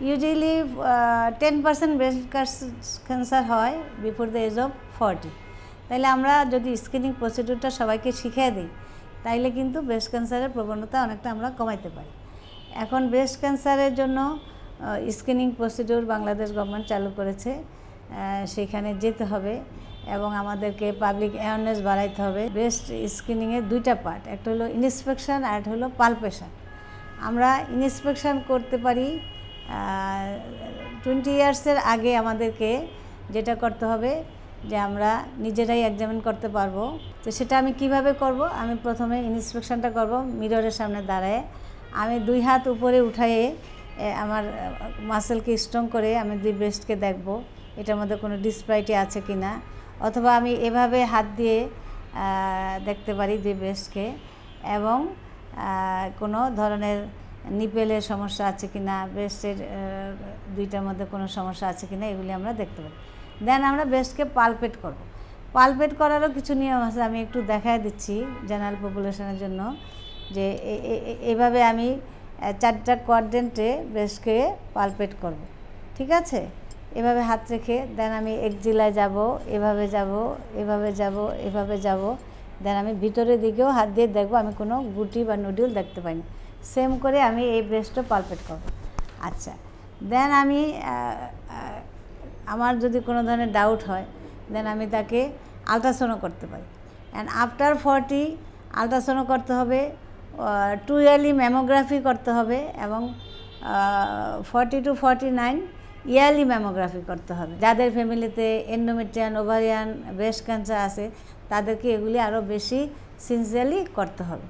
Usually 10% breast cancer হয় before the age of 40। তাইলে আমরা যদি স্ক্রিনিং প্রসিডিউরটা সবাইকে শিখিয়ে দিই তাইলে কিন্তু ব্রেস্ট ক্যান্সারের প্রবণতা অনেকটা আমরা কমাইতে পারি। এখন ব্রেস্ট ক্যান্সারের জন্য স্ক্রিনিং প্রসিডিউর বাংলাদেশ গভর্নমেন্ট চালু করেছে, সেখানে যেতে হবে এবং আমাদেরকে পাবলিক অ্যাওয়ারনেস বাড়াইতে হবে। ব্রেস্ট স্ক্রিনিংয়ের দুইটা পার্ট, একটা হলো ইন্সপেকশন আর একটা হলো পালপেশন। আমরা ইন্সপেকশন করতে পারি 20 ইয়ার্সের আগে। আমাদেরকে যেটা করতে হবে যে আমরা নিজেরাই এক্সামিন করতে পারবো। তো সেটা আমি কিভাবে করব? আমি প্রথমে ইন্সপেকশনটা করব মিররের সামনে দাঁড়ায়। আমি 2 হাত উপরে উঠায়ে আমার মাসেলকে স্ট্রং করে আমি 2 ব্রেস্টকে দেখব এটার মধ্যে কোনো ডিসপ্যারিটি আছে কি না, অথবা আমি এভাবে হাত দিয়ে দেখতে পারি 2 ব্রেস্টকে এবং কোনো ধরনের নিপেলের সমস্যা আছে কি না, ব্রেস্টের দুইটার মধ্যে কোনো সমস্যা আছে কি না, এগুলি আমরা দেখতে পারি। দেন আমরা ব্রেস্টকে পালপেট করব। পালপেট করারও কিছু নিয়ম আছে, আমি একটু দেখায় দিচ্ছি জেনারেল পপুলেশনের জন্য। যে এভাবে আমি 4টা কোয়াড্রেন্টে ব্রেস্টকে পালপেট করব, ঠিক আছে? এভাবে হাত রেখে দেন আমি এক্সিলায় যাব, এভাবে যাব, এভাবে যাব, এভাবে যাব। দেন আমি ভিতরের দিকেও হাত দিয়ে দেখব আমি কোনো গুটি বা নুডুল দেখতে পাইনি। সেম করে আমি এই ব্রেস্টও পালপেট করব। আচ্ছা, দেন আমি আমার যদি কোনো ধরনের ডাউট হয় দেন আমি তাকে আলট্রাসাউন্ড করতে পারি। অ্যান্ড আফটার 40 আলট্রাসাউন্ড করতে হবে, 2 ইয়ারলি ম্যামোগ্রাফি করতে হবে এবং 40 to 49 ইয়ারলি ম্যামোগ্রাফি করতে হবে। যাদের ফ্যামিলিতে এন্ডোমেট্রিয়ান, ওভারিয়ান, ব্রেস্ট ক্যান্সার আছে তাদেরকে এগুলি আরও বেশি সিনসিয়ারলি করতে হবে।